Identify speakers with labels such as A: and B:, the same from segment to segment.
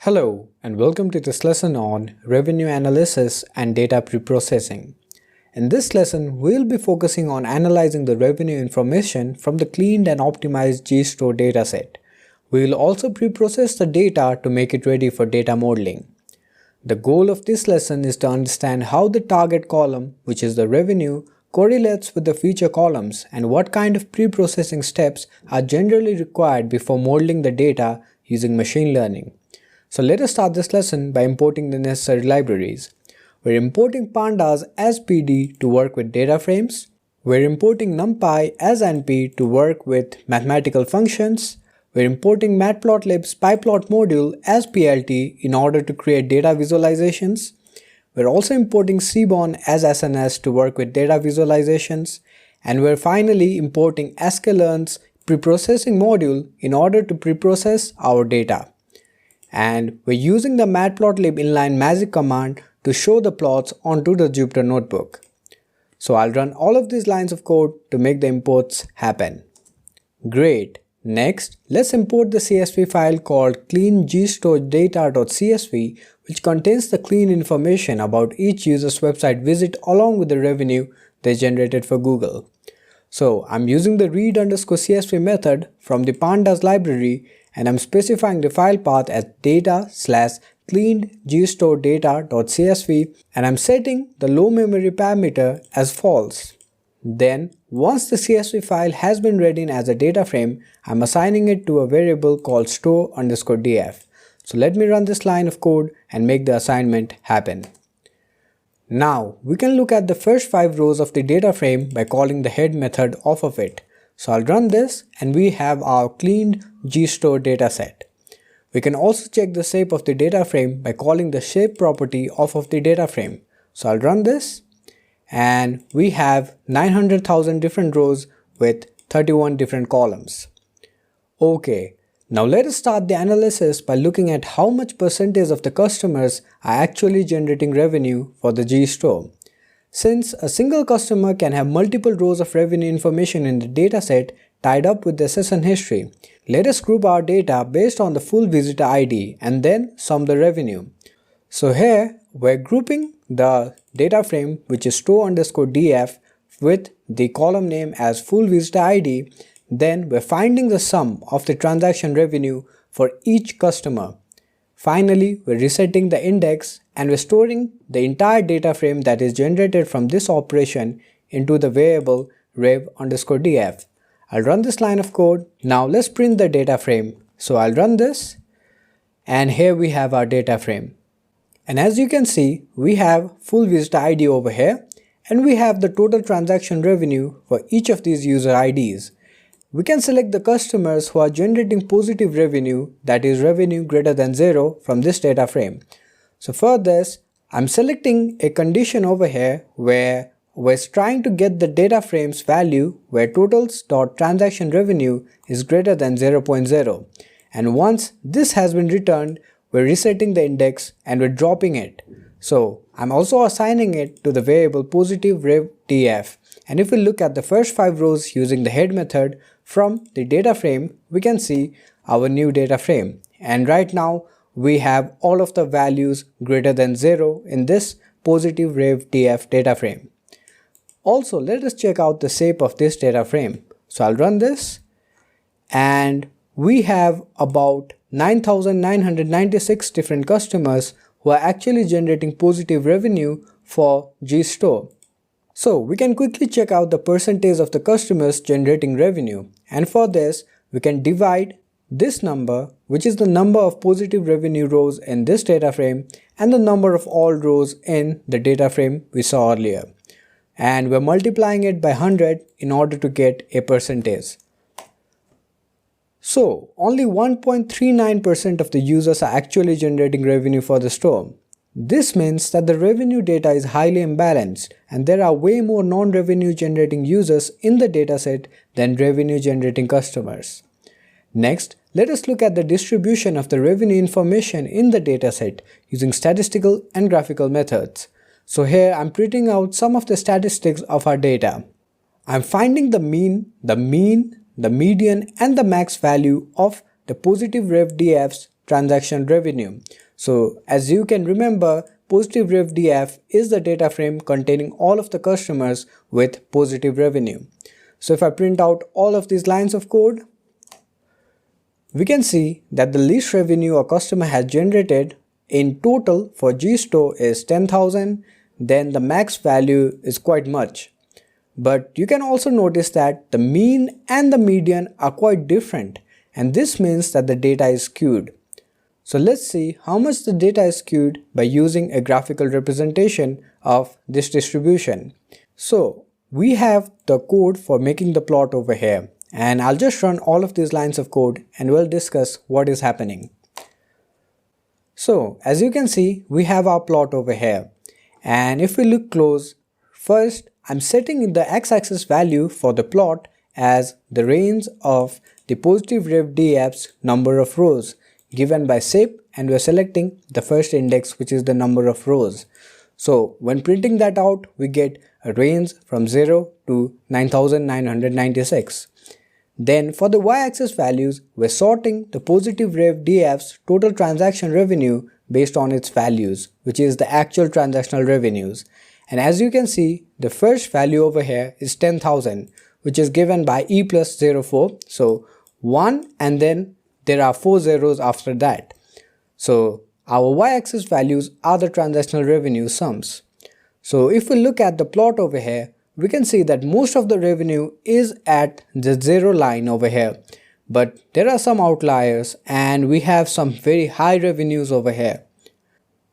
A: Hello and welcome to this lesson on revenue analysis and data preprocessing. In this lesson, we'll be focusing on analyzing the revenue information from the cleaned and optimized GStore dataset. We'll also preprocess the data to make it ready for data modeling. The goal of this lesson is to understand how the target column, which is the revenue, correlates with the feature columns and what kind of preprocessing steps are generally required before modeling the data using machine learning. So let us start this lesson by importing the necessary libraries. We're importing pandas as PD to work with data frames. We're importing NumPy as NP to work with mathematical functions. We're importing Matplotlib's PyPlot module as PLT in order to create data visualizations. We're also importing Seaborn as SNS to work with data visualizations. And we're finally importing sklearn's preprocessing module in order to preprocess our data. And we're using the Matplotlib inline magic command to show the plots onto the Jupyter notebook. So I'll run all of these lines of code to make the imports happen. Great. Next, let's import the CSV file called clean_gstore_data.csv, which contains the clean information about each user's website visit along with the revenue they generated for Google. So I'm using the read_csv method from the pandas library, and I'm specifying the file path as data/cleaned_gstore_data.csv, and I'm setting the low memory parameter as false. Then, once the CSV file has been read in as a data frame, I'm assigning it to a variable called store_df. So let me run this line of code and make the assignment happen. Now, we can look at the first 5 rows of the data frame by calling the head method off of it. So I'll run this and we have our cleaned GStore dataset. We can also check the shape of the data frame by calling the shape property off of the data frame. So I'll run this and we have 900,000 different rows with 31 different columns. Okay, now let us start the analysis by looking at how much percentage of the customers are actually generating revenue for the GStore. Since a single customer can have multiple rows of revenue information in the dataset tied up with the session history, let us group our data based on the full visitor ID and then sum the revenue. So here we're grouping the data frame, which is store_df, with the column name as full visitor ID. Then we're finding the sum of the transaction revenue for each customer. Finally, we're resetting the index and we're storing the entire data frame that is generated from this operation into the variable rev_df. I'll run this line of code. Now let's print the data frame. So I'll run this and here we have our data frame. And as you can see, we have full visitor ID over here and we have the total transaction revenue for each of these user IDs. We can select the customers who are generating positive revenue, that is revenue greater than 0, from this data frame. So for this, I'm selecting a condition over here where we're trying to get the data frame's value where totals.transaction revenue is greater than 0.0. And once this has been returned, we're resetting the index and we're dropping it. So I'm also assigning it to the variable positive rev_df. And if we look at the first 5 rows using the head method from the data frame, we can see our new data frame. And right now we have all of the values greater than 0 in this positive rev_df data frame. Also, let us check out the shape of this data frame. So I'll run this and we have about 9,996 different customers who are actually generating positive revenue for GStore. So we can quickly check out the percentage of the customers generating revenue, and for this we can divide this number, which is the number of positive revenue rows in this data frame, and the number of all rows in the data frame we saw earlier, and we're multiplying it by 100 in order to get a percentage. So only 1.39% of the users are actually generating revenue for the store. This means that the revenue data is highly imbalanced and there are way more non-revenue generating users in the dataset than revenue generating customers. Next, let us look at the distribution of the revenue information in the dataset using statistical and graphical methods. So here I'm printing out some of the statistics of our data. I'm finding the mean, the median and the max value of the positive rev_df's transaction revenue. So as you can remember, positive rev DF is the data frame containing all of the customers with positive revenue. So if I print out all of these lines of code, we can see that the least revenue a customer has generated in total for GStore is 10,000, then the max value is quite much. But you can also notice that the mean and the median are quite different, and this means that the data is skewed. So let's see how much the data is skewed by using a graphical representation of this distribution. So we have the code for making the plot over here, and I'll just run all of these lines of code and we'll discuss what is happening. So as you can see, we have our plot over here, and if we look close, first I'm setting the x-axis value for the plot as the range of the positive rev DF's number of rows given by SIP, and we're selecting the first index, which is the number of rows. So when printing that out, we get a range from 0 to 9996. Then for the y-axis values, we're sorting the positive rev DF's total transaction revenue based on its values, which is the actual transactional revenues. And as you can see, the first value over here is 10,000, which is given by E plus 04. So 1, and then there are 4 zeros after that. So our y-axis values are the transactional revenue sums. So if we look at the plot over here, we can see that most of the revenue is at the 0 line over here. But there are some outliers, and we have some very high revenues over here.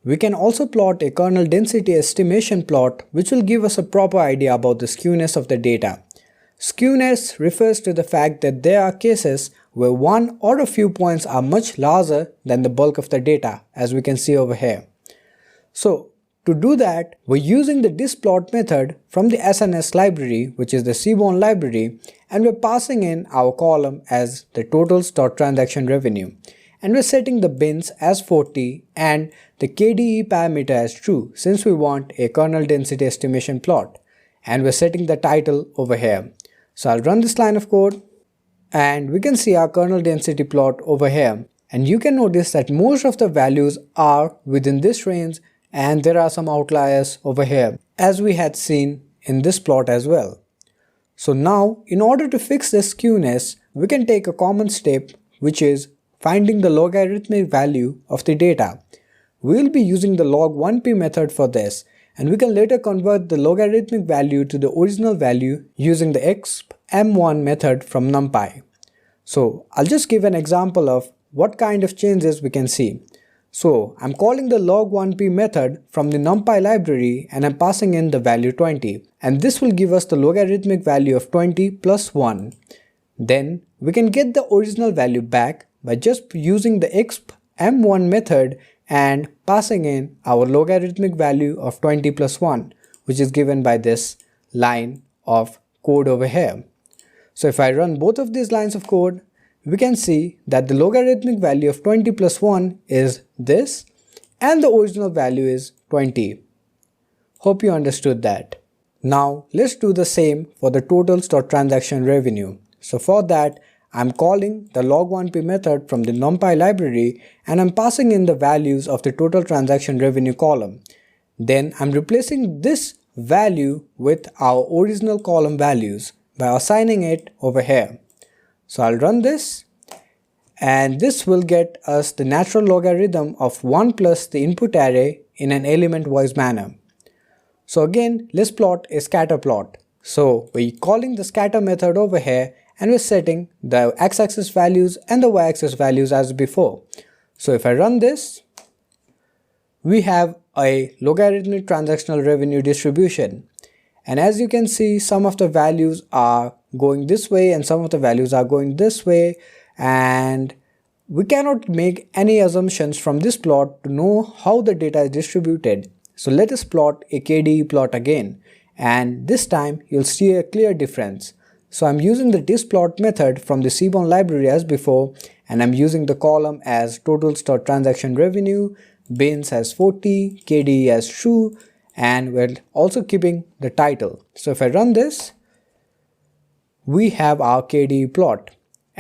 A: We can also plot a kernel density estimation plot, which will give us a proper idea about the skewness of the data. Skewness refers to the fact that there are cases where one or a few points are much larger than the bulk of the data, as we can see over here. So to do that, we're using the displot method from the SNS library, which is the Seaborn library, and we're passing in our column as the totals.transaction revenue. And we're setting the bins as 40 and the KDE parameter as true, since we want a kernel density estimation plot. And we're setting the title over here. So I'll run this line of code, and we can see our kernel density plot over here. And you can notice that most of the values are within this range, and there are some outliers over here, as we had seen in this plot as well. So now, in order to fix this skewness, we can take a common step, which is finding the logarithmic value of the data. We'll be using the log1p method for this, and we can later convert the logarithmic value to the original value using the expm1 method from NumPy. So I'll just give an example of what kind of changes we can see. So I'm calling the log1p method from the NumPy library, and I'm passing in the value 20, and this will give us the logarithmic value of 20 plus 1. Then we can get the original value back by just using the expm1 method and passing in our logarithmic value of 20 plus 1, which is given by this line of code over here. So if I run both of these lines of code, we can see that the logarithmic value of 20 plus 1 is this, and the original value is 20. Hope you understood that. Now let's do the same for the totals.transaction revenue. So for that, I'm calling the log1p method from the NumPy library, and I'm passing in the values of the total transaction revenue column. Then I'm replacing this value with our original column values by assigning it over here. So I'll run this, and this will get us the natural logarithm of 1 plus the input array in an element-wise manner. So again, let's plot a scatter plot. So we're calling the scatter method over here, and we're setting the x-axis values and the y-axis values as before. So if I run this, we have a logarithmic transactional revenue distribution. And as you can see, some of the values are going this way and some of the values are going this way, and we cannot make any assumptions from this plot to know how the data is distributed. So let us plot a KDE plot again, and this time you'll see a clear difference. So I'm using the displot method from the Seaborn library as before, and I'm using the column as totals.transaction revenue, bins as 40, KDE as true, and we're also keeping the title. So if I run this, we have our KDE plot,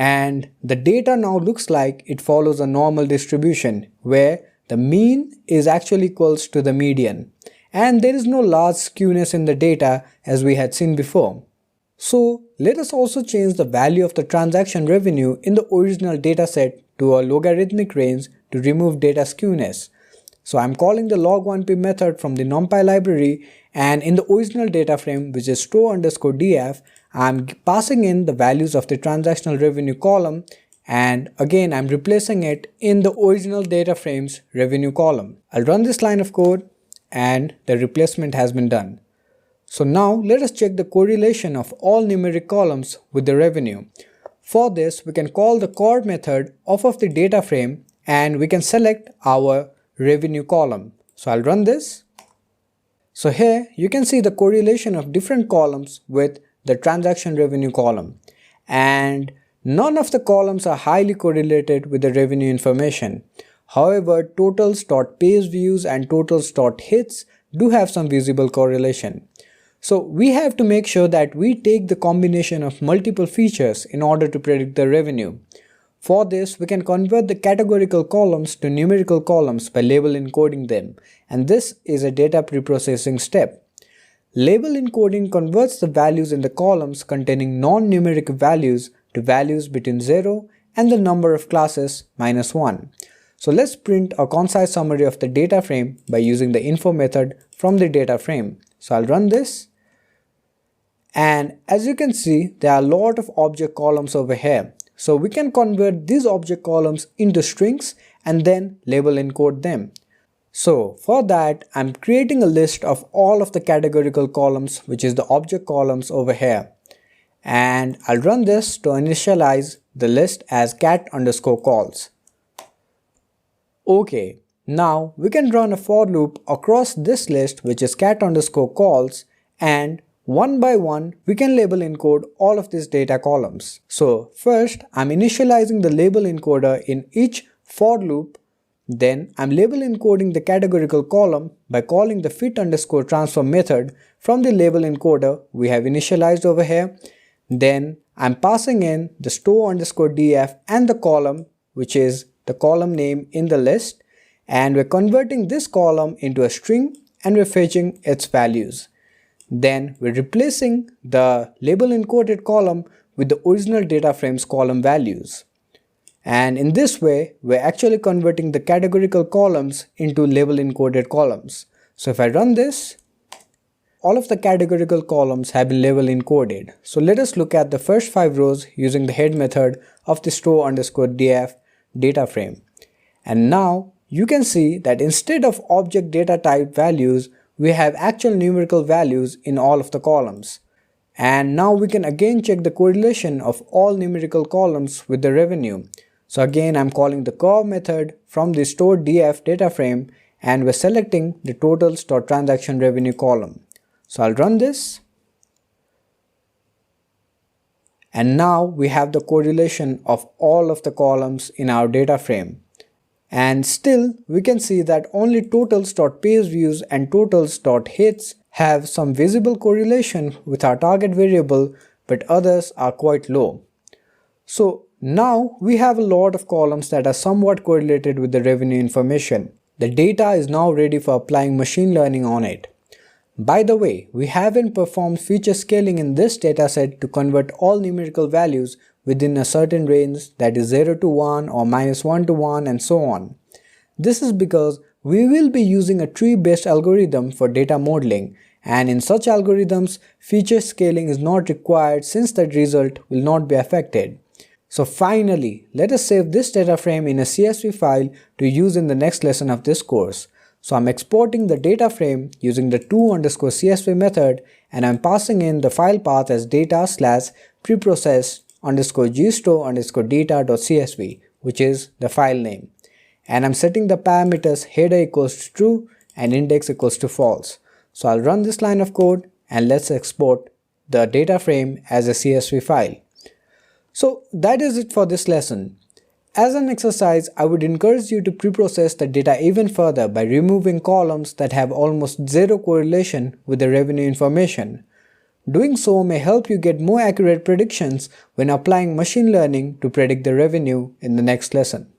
A: And the data now looks like it follows a normal distribution where the mean is actually equals to the median, and there is no large skewness in the data as we had seen before. So let us also change the value of the transaction revenue in the original dataset to a logarithmic range to remove data skewness. So I'm calling the log1p method from the NumPy library, and in the original data frame, which is store_df, I'm passing in the values of the transactional revenue column, and again I'm replacing it in the original data frame's revenue column. I'll run this line of code and the replacement has been done. So now let us check the correlation of all numeric columns with the revenue. For this, we can call the core method off of the data frame and we can select our revenue column. So I'll run this. So here you can see the correlation of different columns with the transaction revenue column, and none of the columns are highly correlated with the revenue information. However, totals.pageviews and totals.hits do have some visible correlation. So we have to make sure that we take the combination of multiple features in order to predict the revenue. For this, we can convert the categorical columns to numerical columns by label encoding them, and this is a data preprocessing step. Label encoding converts the values in the columns containing non-numeric values to values between 0 and the number of classes -1. So let's print a concise summary of the data frame by using the info method from the data frame. So I'll run this. And as you can see, there are a lot of object columns over here. So we can convert these object columns into strings and then label encode them. So for that, I'm creating a list of all of the categorical columns, which is the object columns over here. And I'll run this to initialize the list as cat_calls. Okay, now we can run a for loop across this list, which is cat_calls, and one by one, we can label encode all of these data columns. So first, I'm initializing the label encoder in each for loop. Then I'm label encoding the categorical column by calling the fit_transform method from the label encoder we have initialized over here. Then I'm passing in the store_df and the column, which is the column name in the list. And we're converting this column into a string and we're fetching its values. Then we're replacing the label encoded column with the original data frame's column values. And in this way, we're actually converting the categorical columns into label encoded columns. So if I run this, all of the categorical columns have been label encoded. So let us look at the first 5 rows using the head method of the store_df data frame. And now you can see that instead of object data type values, we have actual numerical values in all of the columns. And now we can again check the correlation of all numerical columns with the revenue. So again, I'm calling the curve method from the store_df data frame and we're selecting the totals.transaction revenue column. So I'll run this. And now we have the correlation of all of the columns in our data frame. And still, we can see that only totals.pageviews and totals.hits have some visible correlation with our target variable, but others are quite low. So now we have a lot of columns that are somewhat correlated with the revenue information. The data is now ready for applying machine learning on it. By the way, we haven't performed feature scaling in this dataset to convert all numerical values within a certain range, that is 0 to 1 or -1 to 1 and so on. This is because we will be using a tree-based algorithm for data modeling, and in such algorithms, feature scaling is not required since the result will not be affected. So finally, let us save this data frame in a CSV file to use in the next lesson of this course. So I'm exporting the data frame using the to_csv method and I'm passing in the file path as data/preprocess_gstore_data.csv, which is the file name. And I'm setting the parameters header equals to true and index equals to false. So I'll run this line of code and let's export the data frame as a CSV file. So that is it for this lesson. As an exercise, I would encourage you to preprocess the data even further by removing columns that have almost zero correlation with the revenue information. Doing so may help you get more accurate predictions when applying machine learning to predict the revenue in the next lesson.